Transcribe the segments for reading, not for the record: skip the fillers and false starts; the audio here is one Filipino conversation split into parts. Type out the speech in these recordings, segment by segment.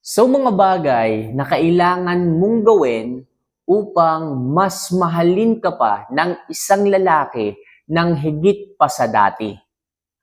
So mga bagay na kailangan mong gawin upang mas mahalin ka pa ng isang lalaki ng higit pa sa dati.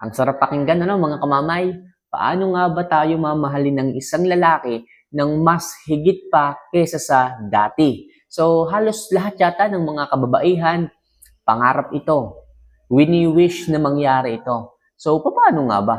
Ang sarap pakinggan, ano mga kamamay? Paano nga ba tayo mamahalin ng isang lalaki ng mas higit pa kesa sa dati? So halos lahat yata ng mga kababaihan, pangarap ito. Wini-wish na mangyari ito. So paano nga ba?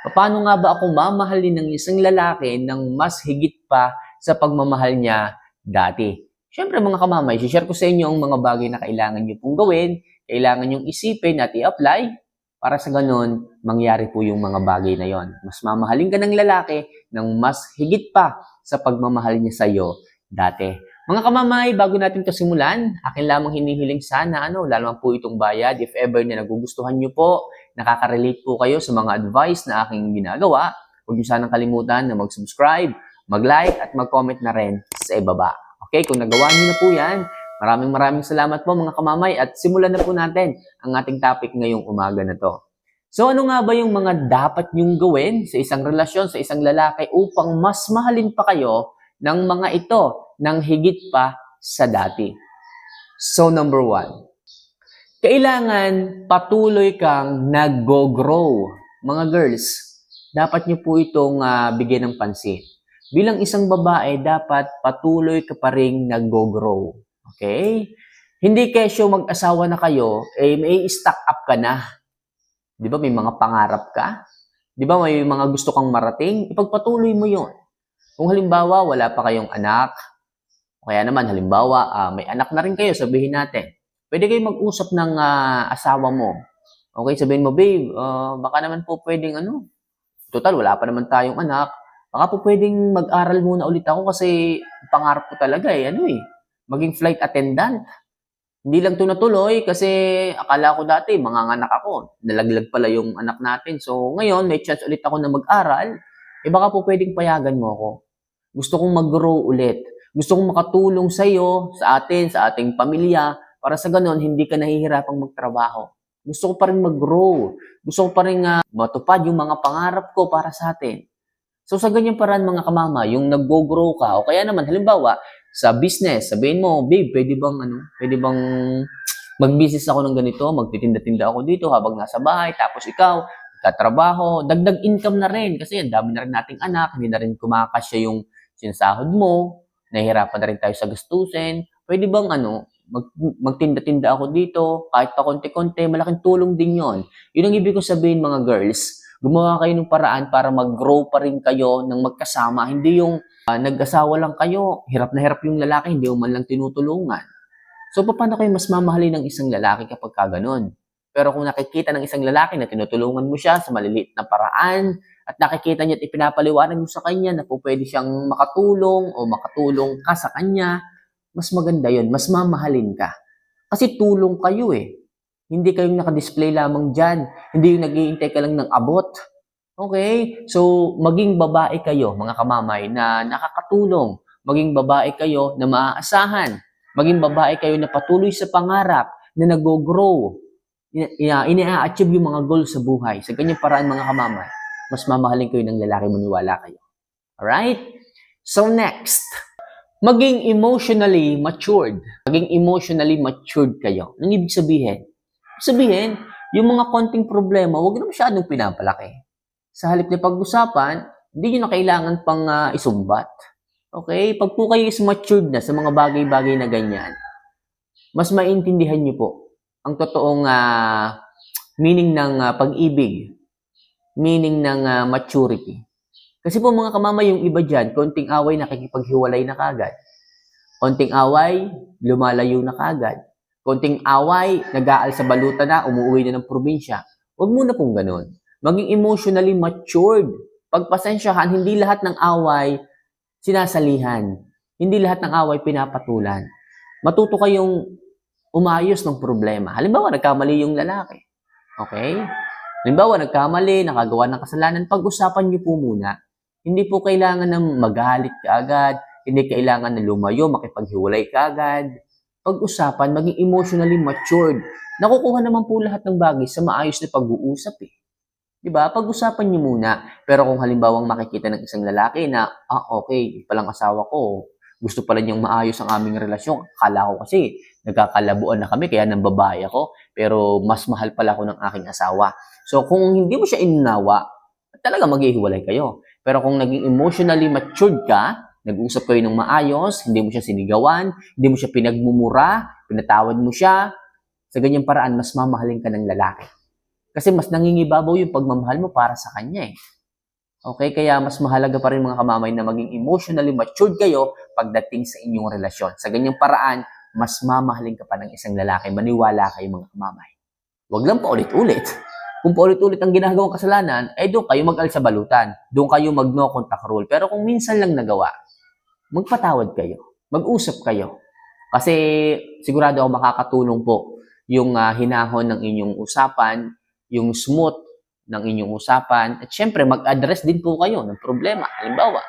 Paano nga ba ako mamahalin ng isang lalaki ng mas higit pa sa pagmamahal niya dati? Siyempre mga kamamay, share ko sa inyo ang mga bagay na kailangan niyo pong gawin, kailangan niyong isipin at i-apply para sa ganun, mangyari po yung mga bagay na yon. Mas mamahalin ka ng lalaki ng mas higit pa sa pagmamahal niya sa iyo dati. Mga kamamay, bago natin ito simulan, akin lamang hinihiling sana, lalo po itong bayad, if ever na nagugustuhan niyo po, nakaka-relate po kayo sa mga advice na aking ginagawa, huwag niyo sanang kalimutan na mag-subscribe, mag-like at mag-comment na rin sa ibaba. Okay, kung nagawa niyo na po yan, maraming salamat po mga kamamay at simulan na po natin ang ating topic ngayong umaga na to. So ano nga ba yung mga dapat niyong gawin sa isang relasyon, sa isang lalaki upang mas mahalin pa kayo ng mga ito ng higit pa sa dati? So number 1, kailangan patuloy kang nag-grow. Mga girls, dapat niyo po itong bigyan ng pansin. Bilang isang babae, dapat patuloy ka pa rin nag-grow. Okay? Hindi kesyo mag-asawa na kayo, may stock up ka na. Di ba may mga pangarap ka? Di ba may mga gusto kang marating? Ipagpatuloy mo yon. Kung halimbawa, wala pa kayong anak, o kaya naman halimbawa, may anak na rin kayo, sabihin natin, pwede kayo mag-usap ng asawa mo. Okay, sabihin mo, babe, baka naman po pwedeng total, wala pa naman tayong anak, baka po pwedeng mag-aral muna ulit ako kasi pangarap ko talaga maging flight attendant. Hindi lang ito natuloy kasi akala ko dati, manganganak ako. Nalaglag pala yung anak natin. So ngayon, may chance ulit ako na mag-aral. Baka po pwedeng payagan mo ako. Gusto kong mag-grow ulit. Gusto kong makatulong sa iyo, sa atin, sa ating pamilya, para sa ganon, hindi ka nahihirapang magtrabaho. Gusto ko pa rin mag-grow. Gusto ko pa rin matupad yung mga pangarap ko para sa atin. So sa ganyan paraan mga kamama, yung nag-grow ka, o kaya naman halimbawa, sa business, sabihin mo, babe, pwede bang mag-business ako ng ganito, magtitinda-tinda ako dito habang nasa bahay, tapos ikaw, tatrabaho, dagdag income na rin, kasi ang dami na rin nating anak, hindi na rin kumakasya yung sinasahod mo, nahihirapan na rin tayo sa gastusin, pwede bang magtinda-tinda ako dito, kahit pa konti-konti, malaking tulong din yon. Yun ang ibig ko sabihin mga girls, gumawa kayo ng paraan para mag-grow pa rin kayo ng magkasama, hindi yung nag-asawa lang kayo, hirap na hirap yung lalaki, hindi mo man lang tinutulungan. So, paano kayo mas mamahalin ng isang lalaki kapag kaganon? Pero kung nakikita ng isang lalaki na tinutulungan mo siya sa maliliit na paraan, at nakikita niya at ipinapaliwanag mo sa kanya na po pwede siyang makatulong o makatulong ka sa kanya, mas maganda yon, mas mamahalin ka. Kasi tulong kayo Hindi kayong nakadisplay lamang dyan. Hindi yung nag-iintay ka lang ng abot. Okay? So, maging babae kayo, mga kamamay, na nakakatulong. Maging babae kayo na maaasahan. Maging babae kayo na patuloy sa pangarap, na nag-grow. Ina-achieve yung mga goals sa buhay. Sa ganyang paraan, mga kamamay, mas mamahalin kayo ng lalaki, maniwala kayo. Alright? So, next. Maging emotionally matured. Maging emotionally matured kayo. Anong ibig sabihin? Sabihin, yung mga konting problema, huwag na masyadong pinapalaki. Sa halip na pag-usapan, hindi nyo na kailangan pang isumbat. Okay? Pag po kayo is matured na sa mga bagay-bagay na ganyan, mas maintindihan nyo po ang totoong meaning ng pag-ibig, meaning ng maturity. Kasi po mga kamama, yung iba dyan, konting away, nakikipaghiwalay na kagad. Konting away, lumalayo na kagad. Konting away, nag-aal sa baluta na, umuwi na ng probinsya. Huwag muna pong ganun. Maging emotionally matured. Pagpasensyahan, hindi lahat ng away sinasalihan. Hindi lahat ng away pinapatulan. Matuto kayong umayos ng problema. Halimbawa, nagkamali yung lalaki. Okay? Halimbawa, nagkamali, nakagawa ng kasalanan, pag-usapan niyo po muna. Hindi po kailangan na magalit ka agad. Hindi kailangan na lumayo, makipaghiwalay ka agad. Pag-usapan, maging emotionally matured. Nakukuha naman po lahat ng bagay sa maayos na pag-uusap Di ba? Pag-usapan niyo muna. Pero kung halimbawang makikita ng isang lalaki na, okay, palang asawa ko, gusto pala niyang maayos ang aming relasyon. Akala ko kasi nagkakalabuan na kami, kaya nang babae ako. Pero mas mahal pala ako ng aking asawa. So kung hindi mo siya inunawa, talaga maghihiwalay kayo. Pero kung naging emotionally matured ka, nag-usap kayo ng maayos, hindi mo siya sinigawan, hindi mo siya pinagmumura, pinatawad mo siya, sa ganyang paraan, mas mamahalin ka ng lalaki. Kasi mas nangingibabaw yung pagmamahal mo para sa kanya eh. Okay? Kaya mas mahalaga pa rin mga kamamay na maging emotionally matured kayo pagdating sa inyong relasyon. Sa ganyang paraan, mas mamahalin ka pa ng isang lalaki. Maniwala kayo mga kamamay. Huwag lang paulit-ulit. Kung paulit-ulit ang ginagawang kasalanan, doon kayo mag-al sa balutan. Doon kayo mag-no contact rule. Pero kung minsan lang nagawa, magpatawad kayo. Mag-usap kayo. Kasi sigurado ako makakatulong po yung hinahon ng inyong usapan, yung smooth ng inyong usapan, at syempre mag-address din po kayo ng problema. Halimbawa,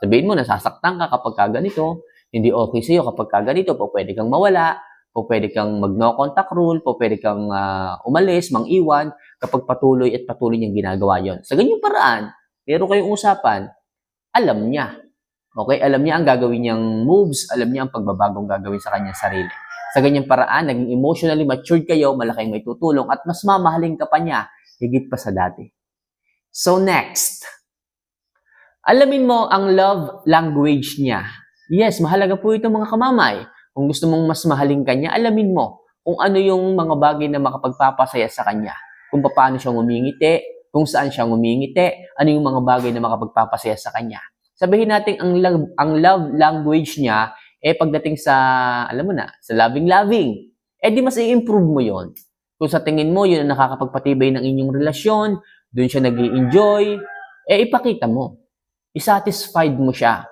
sabihin mo nasasaktan ka kapag ganito, hindi okay sa'yo kapag ganito, po pwede kang mawala, po pwede kang mag-no contact rule, po pwede kang umalis, mang-iwan, kapag patuloy niyang ginagawa yon. Sa ganyang paraan, meron kayong usapan, alam niya. Okay? Alam niya ang gagawin niyang moves, alam niya ang pagbabagong gagawin sa kanyang sarili. Sa ganyang paraan, naging emotionally matured kayo, malaking may tutulong, at mas mamahalin ka pa niya, higit pa sa dati. So next, alamin mo ang love language niya. Yes, mahalaga po ito mga kamamay. Kung gusto mong mas mahalin ka niya, alamin mo kung ano yung mga bagay na makapagpapasaya sa kanya. Kung paano siya ngumingiti, kung saan siya ngumingiti, ano yung mga bagay na makapagpapasaya sa kanya. Sabihin natin ang love language niya, pagdating sa, alam mo na, sa loving-loving, di mas i-improve mo yon. Kung sa tingin mo, yun ang nakakapagpatibay ng inyong relasyon, doon siya nag-i-enjoy, ipakita mo. I-satisfied mo siya.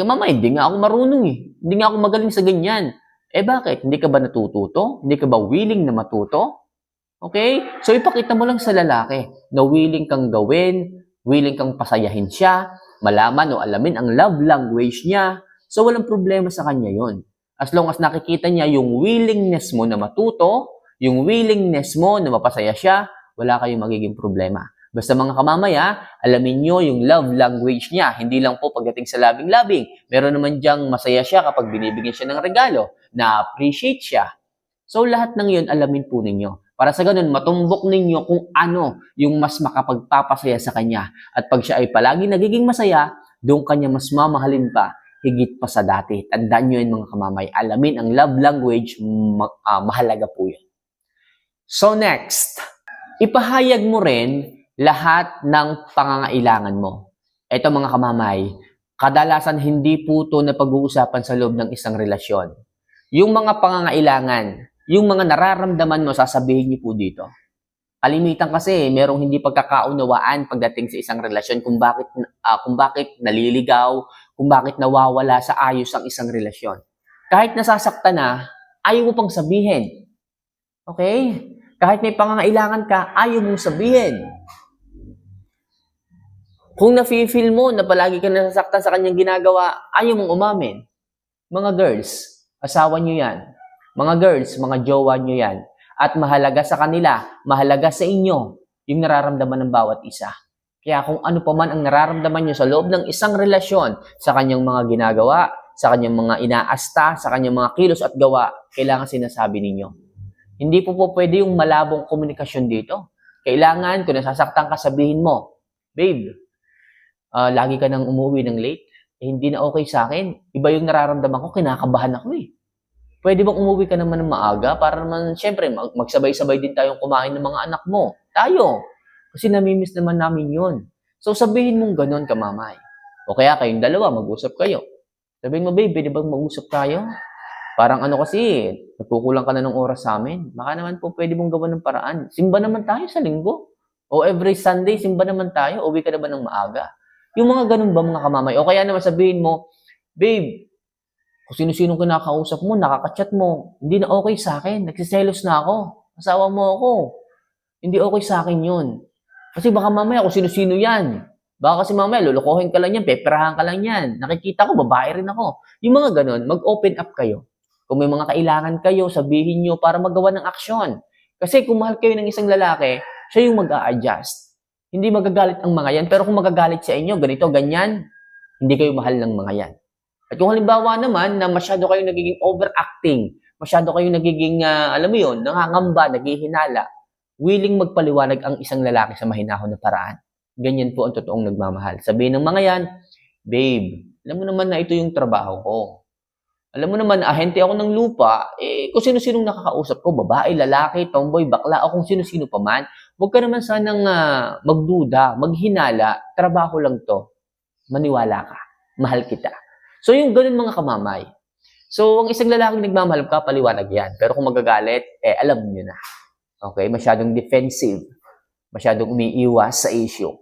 Mama, hindi nga ako marunong eh. Hindi nga ako magaling sa ganyan. Bakit? Hindi ka ba natututo? Hindi ka ba willing na matuto? Okay? So, ipakita mo lang sa lalaki na willing kang gawin, willing kang pasayahin siya, malaman o alamin ang love language niya. So, walang problema sa kanya yon. As long as nakikita niya yung willingness mo na matuto, yung willingness mo na mapasaya siya, wala kayong magiging problema. Basta mga kamamaya, alamin nyo yung love language niya. Hindi lang po pagdating sa labing-labing. Meron naman diyang masaya siya kapag binibigyan siya ng regalo, na-appreciate siya. So, lahat ng yun, alamin po ninyo. Para sa ganun, matumbok ninyo kung ano yung mas makapagpapasaya sa kanya. At pag siya ay palagi nagiging masaya, doon kanya mas mamahalin pa, higit pa sa dati. Tandaan nyo yun mga kamamay. Alamin ang love language, mahalaga po yun. So next, ipahayag mo rin lahat ng pangangailangan mo. Ito mga kamamay, kadalasan hindi po ito na pag-uusapan sa loob ng isang relasyon. Yung mga pangangailangan, yung mga nararamdaman mo, sasabihin niyo po dito. Kalimitan kasi, merong hindi pagkakaunawaan pagdating sa isang relasyon kung bakit naliligaw, kung bakit nawawala sa ayos ang isang relasyon. Kahit nasasaktan na, ayaw mo pang sabihin. Okay? Kahit may pangangailangan ka, ayaw mong sabihin. Kung nafe-feel mo na palagi ka nasasaktan sa kanyang ginagawa, ayaw mong umamin. Mga girls, asawa nyo yan. Mga girls, mga jowa nyo yan. At mahalaga sa kanila, mahalaga sa inyo, yung nararamdaman ng bawat isa. Kaya kung ano pa man ang nararamdaman nyo sa loob ng isang relasyon, sa kanyang mga ginagawa, sa kanyang mga inaasta, sa kanyang mga kilos at gawa, kailangan sinasabi ninyo. Hindi po pwede yung malabong komunikasyon dito. Kailangan, kung nasasaktan ka, sabihin mo, babe, lagi ka nang umuwi ng late, hindi na okay sa akin. Iba yung nararamdaman ko, kinakabahan ako eh. Pwede bang umuwi ka naman ng maaga para naman, syempre, magsabay-sabay din tayong kumain ng mga anak mo. Tayo. Kasi namimiss naman namin yun. So, sabihin mong ganun ka, mamay. O kaya kayong dalawa, mag-usap kayo. Sabihin mo, babe, pwede bang mag-usap tayo? Parang ano kasi, nagkukulang ka na ng oras sa amin. Baka naman po pwede mong gawa ng paraan. Simba naman tayo sa linggo. O every Sunday, simba naman tayo. Uwi ka naman ng maaga. Yung mga ganun ba mga kamamay? O kaya naman sabihin mo, babe, kung sino-sino kinakausap mo, nakaka-chat mo, hindi na okay sa akin. Nagsiselos na ako. Asawa mo ako. Hindi okay sa akin yun. Kasi baka mamaya kung sino-sino yan. Baka kasi mamaya lulukohin ka lang yan, peperahan ka lang yan. Nakikita ko, babae rin ako. Yung mga ganun, mag-open up kayo. Kung may mga kailangan kayo, sabihin nyo para magawa ng aksyon. Kasi kung mahal kayo ng isang lalaki, siya yung mag-a-adjust. hindi magagalit ang mga yan. Pero kung magagalit sa inyo, ganito, ganyan, hindi kayo mahal ng mga yan. At kung halimbawa naman na masyado kayong nagiging overacting, masyado kayong nagiging, alam mo yun, nangangamba, naghihinala, willing magpaliwanag ang isang lalaki sa mahinahon na paraan. Ganyan po ang totoong nagmamahal. Sabihin ng mga yan, babe, alam mo naman na ito yung trabaho ko. Alam mo naman, ahente ako ng lupa, kung sino-sinong nakakausap ko, babae, lalaki, tomboy, bakla, o kung sino-sino pa man, huwag ka naman sanang magduda, maghinala, trabaho lang to. Maniwala ka, mahal kita. So yung ganun mga kamamay. So ang isang lalaking nagmamahal ka, paliwanag yan. Pero kung magagalit, alam nyo na. Okay, masyadong defensive, masyadong umiiwas sa issue.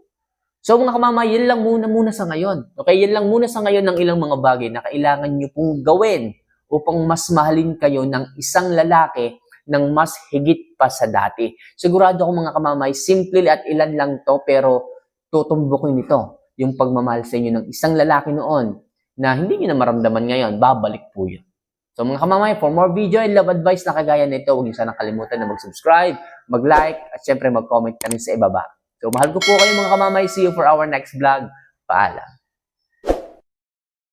So mga kamamay, yan lang muna sa ngayon. Okay, yan lang muna sa ngayon ng ilang mga bagay na kailangan nyo pong gawin upang mas mahalin kayo ng isang lalaki ng mas higit pa sa dati. Sigurado ako mga kamamay, simple at ilan lang to pero tutumbukin ito yung pagmamahal sa inyo ng isang lalaki noon na hindi nyo na maramdaman ngayon, babalik po yun. So mga kamamay, for more video and love advice na kagaya nito, huwag niyo sana kalimutan na mag-subscribe, mag-like, at syempre mag-comment kami sa ibaba. So mahal ko po kayo mga kamamay. See you for our next vlog. Paalam.